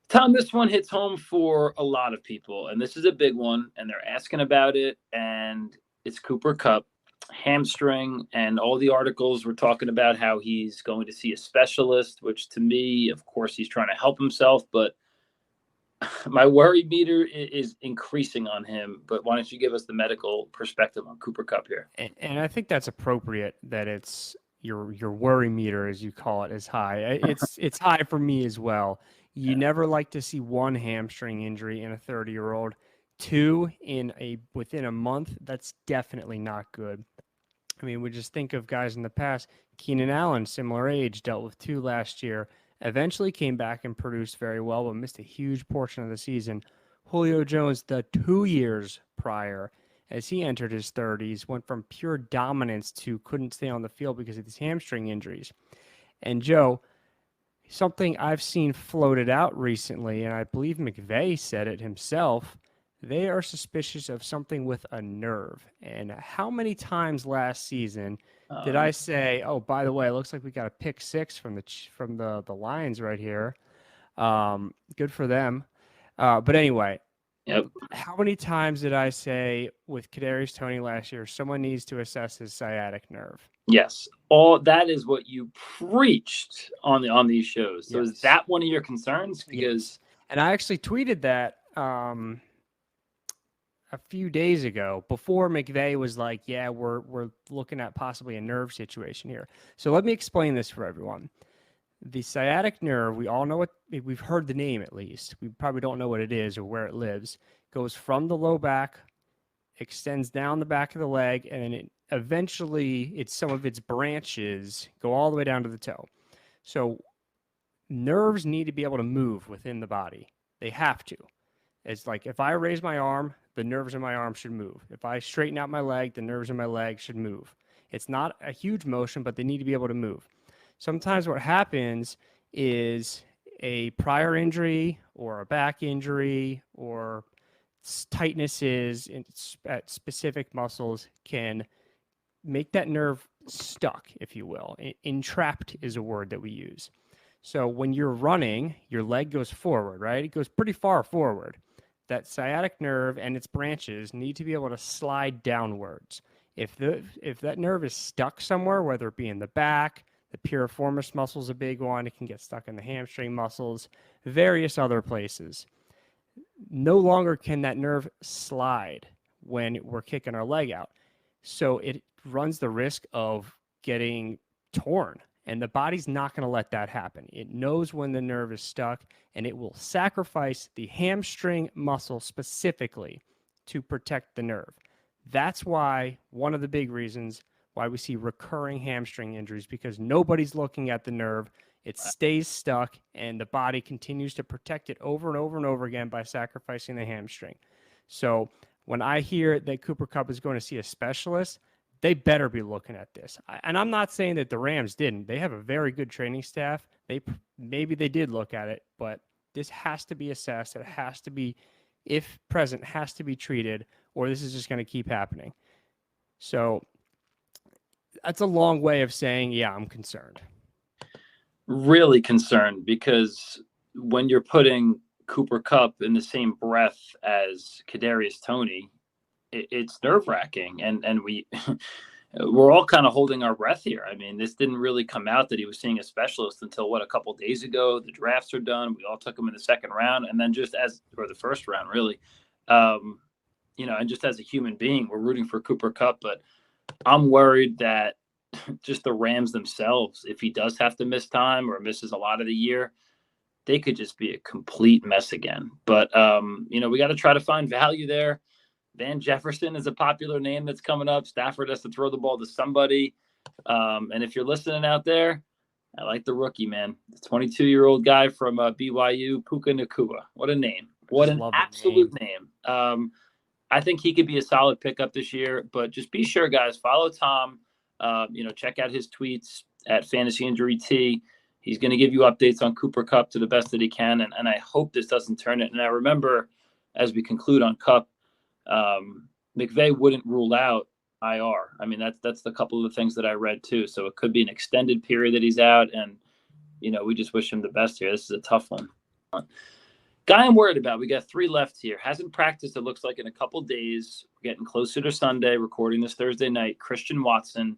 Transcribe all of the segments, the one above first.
Tom, this one hits home for a lot of people, and this is a big one, and they're asking about it, and it's Cooper Cup, hamstring, and all the articles were talking about how he's going to see a specialist, which to me, of course, he's trying to help himself, but my worry meter is increasing on him. But why don't you give us the medical perspective on Cooper Cup here? And I think that's appropriate that it's your worry meter, as you call it, is high. It's high for me as well. You never like to see one hamstring injury in a 30-year-old. Two in a within a month, that's definitely not good. I mean, we just think of guys in the past. Keenan Allen, similar age, dealt with two last year. Eventually came back and produced very well, but missed a huge portion of the season. Julio Jones, the 2 years prior, as he entered his 30s, went from pure dominance to couldn't stay on the field because of these hamstring injuries. And Joe, something I've seen floated out recently, and I believe McVay said it himself, they are suspicious of something with a nerve. And how many times last season did I Um, say, "Oh, by the way, it looks like we got a pick six from the Lions right here. Good for them." But anyway, yep. how many times did I say with Kadarius Toney last year, someone needs to assess his sciatic nerve? Yes. All that is what you preached on these shows. So is Yes. that one of your concerns? Yes. Because And I actually tweeted that a few days ago before McVay was like, "Yeah, we're looking at possibly a nerve situation here." So let me explain this for everyone. The sciatic nerve, we all know what we've heard the name at least. We probably don't know what it is or where it lives. Goes from the low back, extends down the back of the leg, and then it eventually it's some of its branches go all the way down to the toe. So nerves need to be able to move within the body. They have to. It's like if I raise my arm, the nerves in my arm should move. If I straighten out my leg, the nerves in my leg should move. It's not a huge motion, but they need to be able to move. Sometimes what happens is a prior injury or a back injury or tightnesses at specific muscles can make that nerve stuck, if you will. Entrapped is a word that we use. So when you're running, your leg goes forward, right? It goes pretty far forward. That sciatic nerve and its branches need to be able to slide downwards. If that nerve is stuck somewhere, whether it be in the back, the piriformis muscle is a big one. It can get stuck in the hamstring muscles, various other places. No longer can that nerve slide when we're kicking our leg out. So it runs the risk of getting torn. And the body's not going to let that happen. It knows when the nerve is stuck, and it will sacrifice the hamstring muscle specifically to protect the nerve. That's why one of the big reasons why we see recurring hamstring injuries, because nobody's looking at the nerve. It stays stuck, and the body continues to protect it over and over and over again by sacrificing the hamstring. So when I hear that Cooper Kupp is going to see a specialist, they better be looking at this. And I'm not saying that the Rams didn't. They have a very good training staff. Maybe they did look at it, but this has to be assessed. It has to be, if present, has to be treated, or this is just going to keep happening. So that's a long way of saying, yeah, I'm concerned. really concerned because when you're putting Cooper Cup in the same breath as Kadarius Toney, it's nerve wracking, and we're all kind of holding our breath here. I mean, this didn't really come out that he was seeing a specialist until a couple of days ago. The drafts are done. We all took him in the second round, and then or the first round, really. Um, and just as a human being, we're rooting for Cooper Cup, but I'm worried that just the Rams themselves, if he does have to miss time or misses a lot of the year, they could just be a complete mess again. But we got to try to find value there. Van Jefferson is a popular name that's coming up. Stafford has to throw the ball to somebody. And if you're listening out there, I like the rookie, man. The 22-year-old guy from BYU, Puka Nakua. What a name. What Just an love the absolute name. name. I think he could be a solid pickup this year, but just be sure, guys, follow Tom. Check out his tweets at Fantasy Injury T. He's going to give you updates on Cooper Cup to the best that he can, and I hope this doesn't turn it. And I remember, as we conclude on Cup, McVay wouldn't rule out IR. I mean, that's the couple of the things that I read too. So it could be an extended period that he's out, and we just wish him the best here. This is a tough one. Guy I'm worried about, we got 3 left here. Hasn't practiced, it looks like, in a couple days. We're getting closer to Sunday, recording this Thursday night. Christian Watson,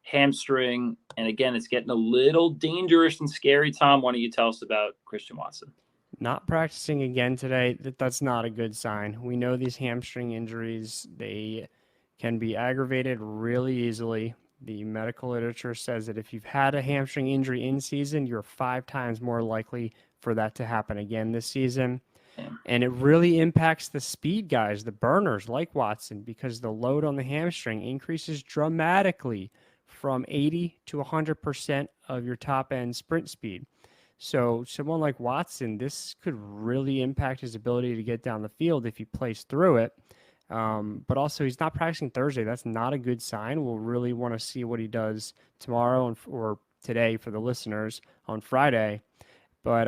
hamstring. And again, it's getting a little dangerous and scary. Tom, why don't you tell us about Christian Watson? Not practicing again today, that's not a good sign. We know these hamstring injuries, they can be aggravated really easily. The medical literature says that if you've had a hamstring injury in season, you're 5 times more likely for that to happen again this season. And it really impacts the speed guys, the burners like Watson, because the load on the hamstring increases dramatically from 80 to 100% of your top end sprint speed. So someone like Watson, this could really impact his ability to get down the field if he plays through it. But also, he's not practicing Thursday. That's not a good sign. We'll really want to see what he does tomorrow or today for the listeners on Friday. But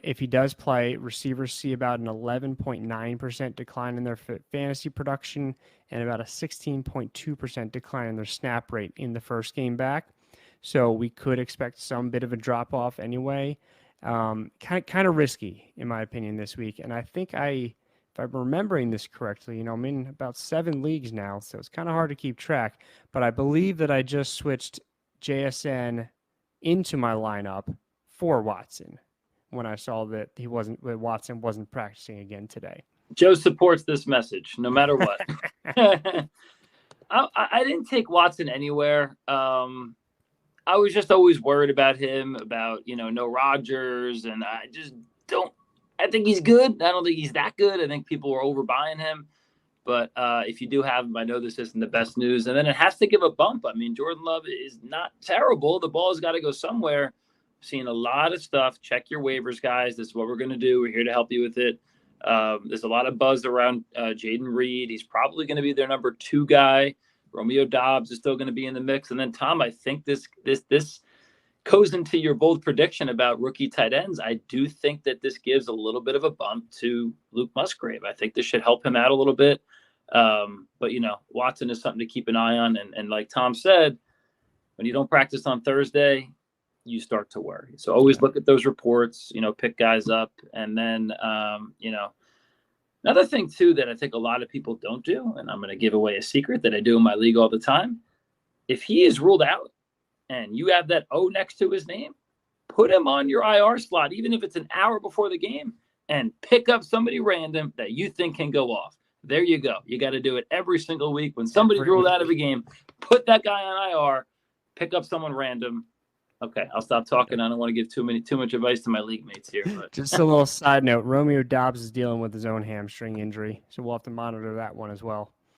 if he does play, receivers see about an 11.9% decline in their fantasy production and about a 16.2% decline in their snap rate in the first game back. So we could expect some bit of a drop off anyway. Kind of risky, in my opinion, this week. And I think if I'm remembering this correctly, I'm in about 7 leagues now, so it's kind of hard to keep track. But I believe that I just switched JSN into my lineup for Watson when I saw that Watson wasn't practicing again today. Joe supports this message no matter what. I didn't take Watson anywhere. I was just always worried about him, about, no Rodgers, and I just don't. I think he's good. I don't think he's that good. I think people were overbuying him. But if you do have him, I know this isn't the best news. And then it has to give a bump. I mean, Jordan Love is not terrible. The ball has got to go somewhere. Seeing a lot of stuff. Check your waivers, guys. This is what we're going to do. We're here to help you with it. There's a lot of buzz around Jaden Reed. He's probably going to be their number 2 guy. Romeo Doubs is still going to be in the mix. And then, Tom, I think this goes into your bold prediction about rookie tight ends. I do think that this gives a little bit of a bump to Luke Musgrave. I think this should help him out a little bit. But, Watson is something to keep an eye on. And like Tom said, when you don't practice on Thursday, you start to worry. So always look at those reports, pick guys up. And then, another thing, too, that I think a lot of people don't do, and I'm going to give away a secret that I do in my league all the time. If he is ruled out and you have that O next to his name, put him on your IR slot, even if it's an hour before the game, and pick up somebody random that you think can go off. There you go. You got to do it every single week. When somebody's ruled out of a game, put that guy on IR, pick up someone random. Okay, I'll stop talking. I don't want to give too much advice to my league mates here. But. Just a little side note, Romeo Doubs is dealing with his own hamstring injury, so we'll have to monitor that one as well.